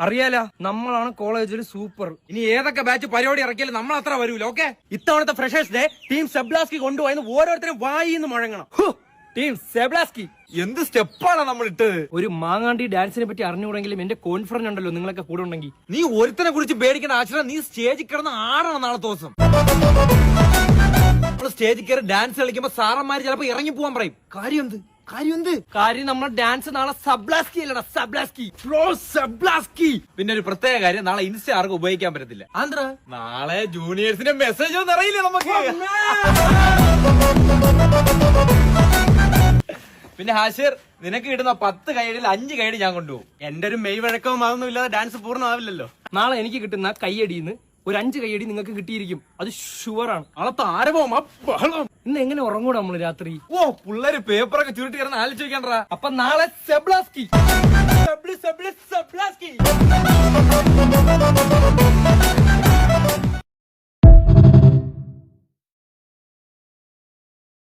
അറിയാലോ, നമ്മളാണ് കോളേജിൽ സൂപ്പർ. ഇനി ഏതൊക്കെ ബാച്ച് പരിപാടി ഇറക്കിയാലും നമ്മൾ അത്ര വരൂല. ഓക്കെ, ഇത്തവണത്തെ ഫ്രഷേഴ്സ് ഡേ ടീം സെബ്ലാസ്കി കൊണ്ടുപോയെന്ന് ഓരോരുത്തരും വായിന്ന് മുഴങ്ങണം. ടീം സെബ്ലാസ്കി എന്ത് സ്റ്റെപ്പാണ് നമ്മൾ ഇട്ടത്. ഒരു മാങ്ങാണ്ടി ഡാൻസിനെ പറ്റി അറിഞ്ഞുകൂടെങ്കിലും എന്റെ കോൺഫിഡൻസ് ഉണ്ടല്ലോ നിങ്ങളൊക്കെ കൂടെ ഉണ്ടെങ്കിൽ. നീ ഒരുത്തനെ കുറിച്ച് പേടിക്കേണ്ട ആശ്രയം, നീ സ്റ്റേജിൽ കിടന്ന് ആടണം നാളെ ദിവസം. നമ്മൾ സ്റ്റേജിൽ കയറി ഡാൻസ് കളിക്കുമ്പോ സാറന്മാര് ചിലപ്പോ ഇറങ്ങി പോവാൻ പറയും. കാര്യം നമ്മുടെ ഡാൻസ് നാളെ സബ്ലാസ്കി അല്ലടാ, സബ്ലാസ്കി. പിന്നെ ഒരു പ്രത്യേക കാര്യം, നാളെ ഇൻസ്റ്റ ആർക്കും ഉപയോഗിക്കാൻ പറ്റത്തില്ല. ആന്ധ്ര നാളെ ജൂനിയേഴ്സിന്റെ മെസ്സേജ് ഒന്നും അറിയില്ലേ നമുക്ക്. പിന്നെ ഹാഷിർ, നിനക്ക് കിട്ടുന്ന 10 കൈഡിൽ 5 കൈഡ് ഞാൻ കൊണ്ടുപോകും. എന്റെ ഒരു മെയ് വഴക്കവും അതൊന്നും ഇല്ലാതെ ഡാൻസ് പൂർണ്ണമാവില്ലല്ലോ. നാളെ എനിക്ക് കിട്ടുന്ന കൈയടിന്ന് ഒരു 5 കൈയടി നിങ്ങൾക്ക് കിട്ടിയിരിക്കും, അത് ഷുവറാണ്. നാളത്തെ ആരവം ഇന്ന് എങ്ങനെ ഉറങ്ങൂടാ നമ്മള് രാത്രി? ഓ, പിള്ളേര് പേപ്പറൊക്കെ ചുരുട്ടി കിടന്ന് ആലോചിച്ച് വെക്കണ്ടാ. അപ്പൊ നാളെ സെബ്ലാസ്കി.